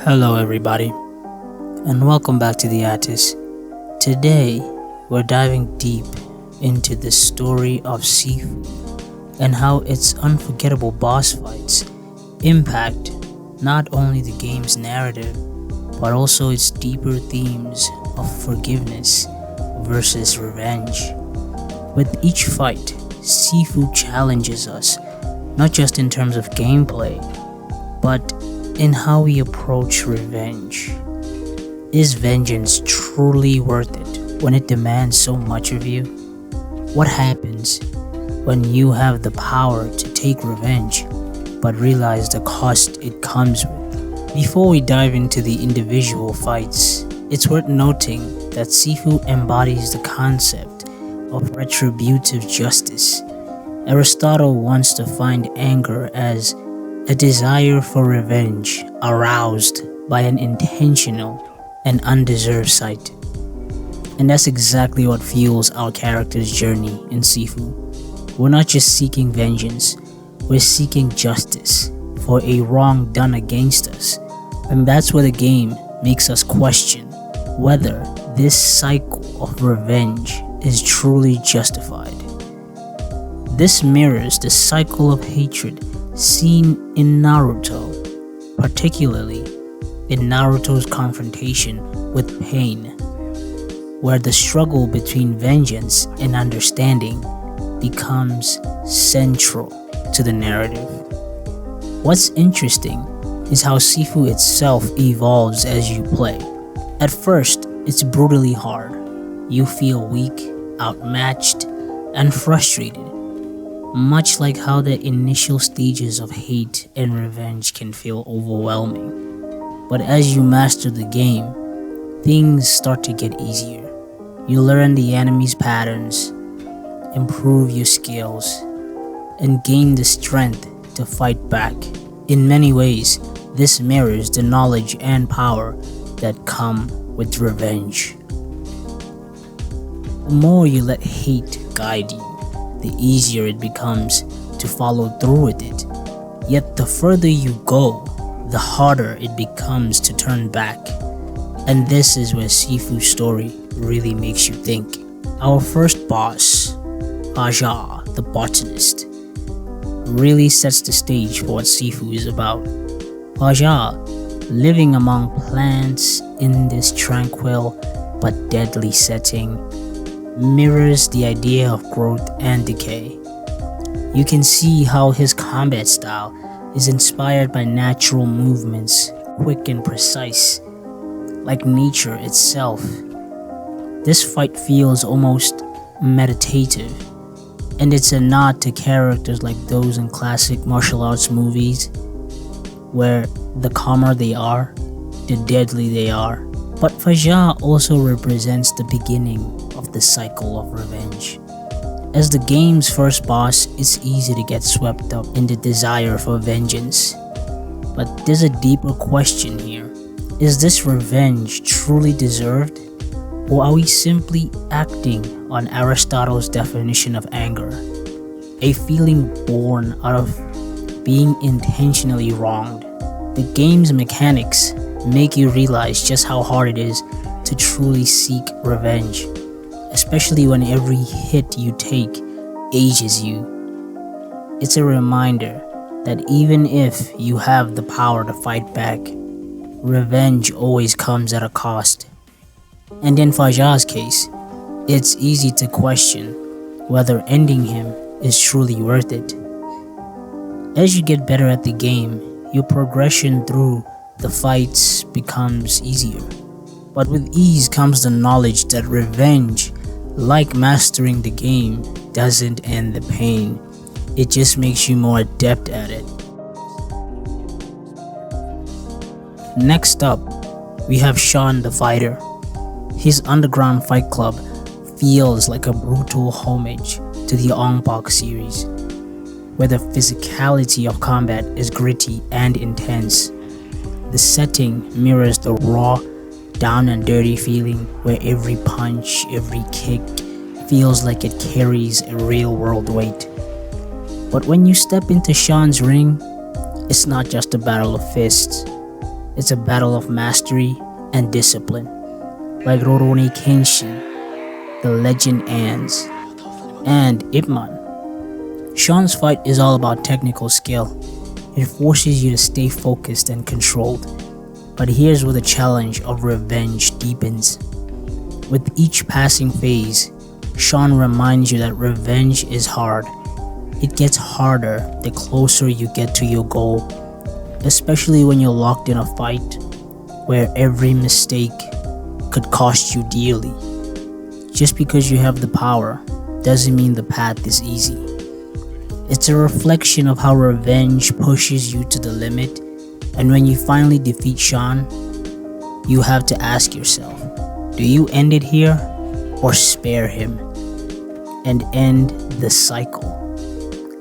Hello, everybody, and welcome back to the Artist. Today, we're diving deep into the story of Sifu and how its unforgettable boss fights impact not only the game's narrative but also its deeper themes of forgiveness versus revenge. With each fight, Sifu challenges us not just in terms of gameplay, but in how we approach revenge. Is vengeance truly worth it when it demands so much of you? What happens when you have the power to take revenge but realize the cost it comes with? Before we dive into the individual fights, it's worth noting that Sifu embodies the concept of retributive justice. Aristotle wants to find anger as a desire for revenge aroused by an intentional and undeserved sight. And that's exactly what fuels our character's journey in Sifu. We're not just seeking vengeance, we're seeking justice for a wrong done against us. And that's where the game makes us question whether this cycle of revenge is truly justified. This mirrors the cycle of hatred seen in Naruto, particularly in Naruto's confrontation with pain, where the struggle between vengeance and understanding becomes central to the narrative. What's interesting is how Sifu itself evolves as you play. At first, it's brutally hard. You feel weak, outmatched, and frustrated, much like how the initial stages of hate and revenge can feel overwhelming. But as you master the game, things start to get easier. You learn the enemy's patterns, improve your skills, and gain the strength to fight back. In many ways, this mirrors the knowledge and power that come with revenge. The more you let hate guide you, the easier it becomes to follow through with it. Yet the further you go, the harder it becomes to turn back. And this is where Sifu's story really makes you think. Our first boss, Aja, the botanist, really sets the stage for what Sifu is about. Aja, living among plants in this tranquil but deadly setting, mirrors the idea of growth and decay. You can see how his combat style is inspired by natural movements, quick and precise, like nature itself. This fight feels almost meditative, and it's a nod to characters like those in classic martial arts movies, where the calmer they are, the deadly they are. But Faja also represents the beginning of the cycle of revenge. As the game's first boss, it's easy to get swept up in the desire for vengeance. But there's a deeper question here. Is this revenge truly deserved? Or are we simply acting on Aristotle's definition of anger? A feeling born out of being intentionally wronged. The game's mechanics make you realize just how hard it is to truly seek revenge, especially when every hit you take ages you. It's a reminder that even if you have the power to fight back, revenge always comes at a cost. And in Faja's case, it's easy to question whether ending him is truly worth it. As you get better at the game, your progression through the fights becomes easier. But with ease comes the knowledge that revenge, like mastering the game, doesn't end the pain. It just makes you more adept at it. Next up, we have Sean the Fighter. His underground fight club feels like a brutal homage to the Ong Bak series, where the physicality of combat is gritty and intense. The setting mirrors the raw, down and dirty feeling where every punch, every kick feels like it carries a real world weight. But when you step into Sean's ring, it's not just a battle of fists. It's a battle of mastery and discipline. Like Rurouni Kenshin, the legend ends, and Ip Man. Sean's fight is all about technical skill. It forces you to stay focused and controlled. But here's where the challenge of revenge deepens. With each passing phase, Sean reminds you that revenge is hard. It gets harder the closer you get to your goal, especially when you're locked in a fight where every mistake could cost you dearly. Just because you have the power doesn't mean the path is easy. It's a reflection of how revenge pushes you to the limit, and when you finally defeat Sean, you have to ask yourself, do you end it here or spare him and end the cycle?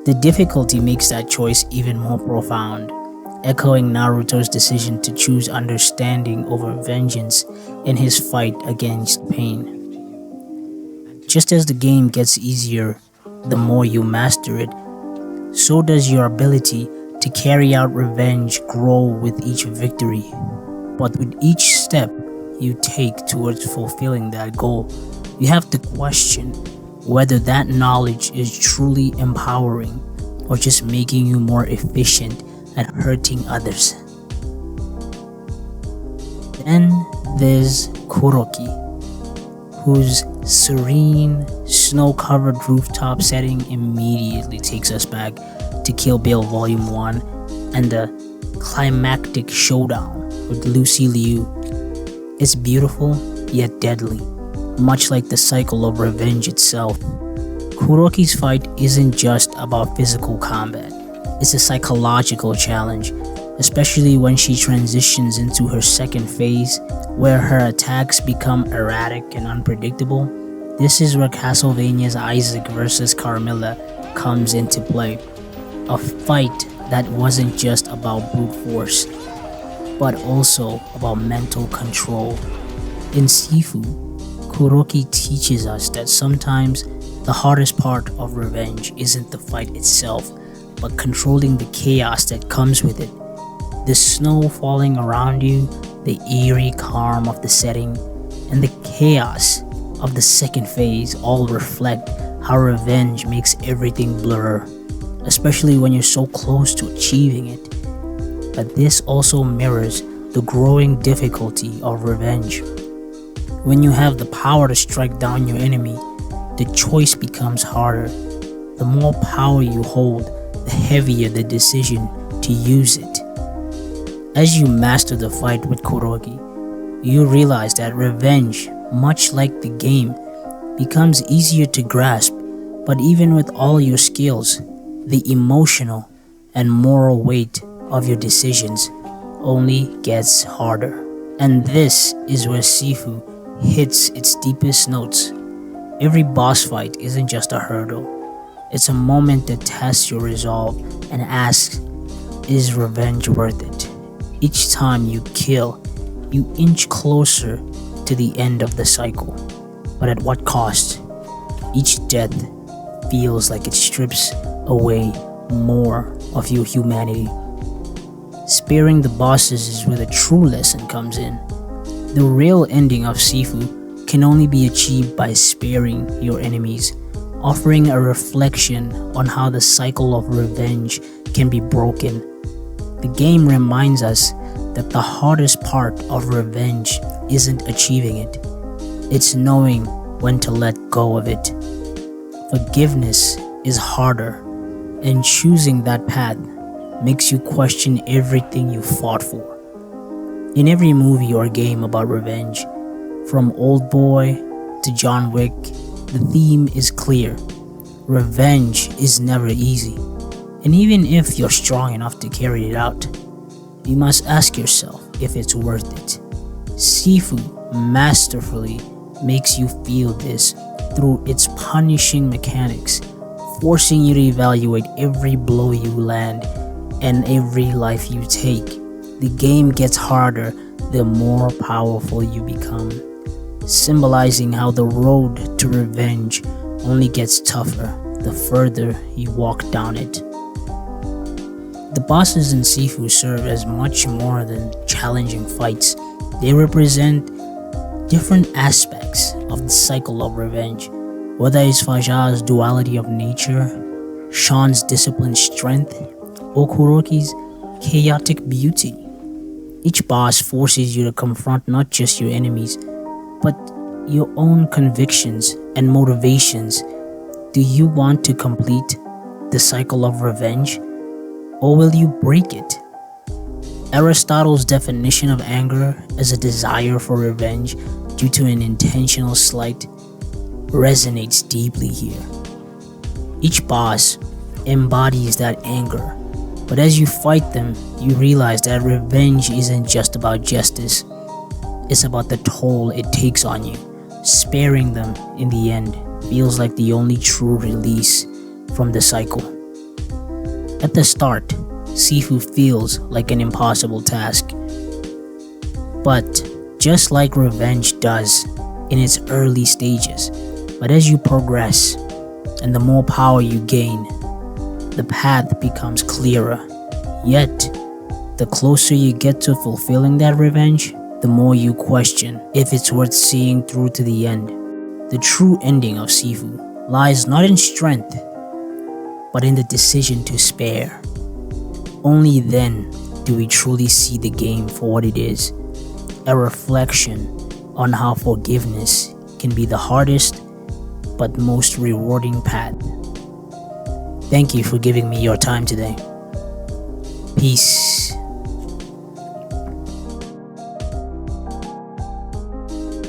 The difficulty makes that choice even more profound, echoing Naruto's decision to choose understanding over vengeance in his fight against pain. Just as the game gets easier the more you master it, so does your ability to carry out revenge grow with each victory. But with each step you take towards fulfilling that goal, you have to question whether that knowledge is truly empowering or just making you more efficient at hurting others. Then there's Kuroki, whose serene, snow-covered rooftop setting immediately takes us back to Kill Bill Volume 1 and the climactic showdown with Lucy Liu. It's beautiful yet deadly, much like the cycle of revenge itself. Kuroki's fight isn't just about physical combat, it's a psychological challenge, especially when she transitions into her second phase, where her attacks become erratic and unpredictable. This is where Castlevania's Isaac vs. Carmilla comes into play. A fight that wasn't just about brute force, but also about mental control. In Sifu, Kuroki teaches us that sometimes the hardest part of revenge isn't the fight itself, but controlling the chaos that comes with it. The snow falling around you, the eerie calm of the setting, and the chaos of the second phase all reflect how revenge makes everything blur, especially when you're so close to achieving it. But this also mirrors the growing difficulty of revenge. When you have the power to strike down your enemy, the choice becomes harder. The more power you hold, the heavier the decision to use it. As you master the fight with Kuroki, you realize that revenge, much like the game, becomes easier to grasp, but even with all your skills, the emotional and moral weight of your decisions only gets harder. And this is where Sifu hits its deepest notes. Every boss fight isn't just a hurdle, it's a moment that tests your resolve and asks, is revenge worth it? Each time you kill, you inch closer to the end of the cycle. But at what cost? Each death feels like it strips away more of your humanity. Sparing the bosses is where the true lesson comes in. The real ending of Sifu can only be achieved by sparing your enemies, offering a reflection on how the cycle of revenge can be broken. The game reminds us that the hardest part of revenge isn't achieving it, it's knowing when to let go of it. Forgiveness is harder, and choosing that path makes you question everything you fought for. In every movie or game about revenge, from Old Boy to John Wick, the theme is clear. Revenge is never easy, and even if you're strong enough to carry it out, you must ask yourself if it's worth it. Sifu masterfully makes you feel this through its punishing mechanics, forcing you to evaluate every blow you land and every life you take. The game gets harder the more powerful you become, symbolizing how the road to revenge only gets tougher the further you walk down it. The bosses in Sifu serve as much more than challenging fights. They represent different aspects of the cycle of revenge, whether it's Fajar's duality of nature, Sean's disciplined strength, or Kuroki's chaotic beauty. Each boss forces you to confront not just your enemies, but your own convictions and motivations. Do you want to complete the cycle of revenge, or will you break it? Aristotle's definition of anger as a desire for revenge due to an intentional slight resonates deeply here. Each boss embodies that anger, but as you fight them, you realize that revenge isn't just about justice, it's about the toll it takes on you. Sparing them in the end feels like the only true release from the cycle. At the start, Sifu feels like an impossible task. But just like revenge does in its early stages, but as you progress and the more power you gain, the path becomes clearer. Yet, the closer you get to fulfilling that revenge, the more you question if it's worth seeing through to the end. The true ending of Sifu lies not in strength, but in the decision to spare. Only then do we truly see the game for what it is, a reflection on how forgiveness can be the hardest but most rewarding path. Thank you for giving me your time today. Peace.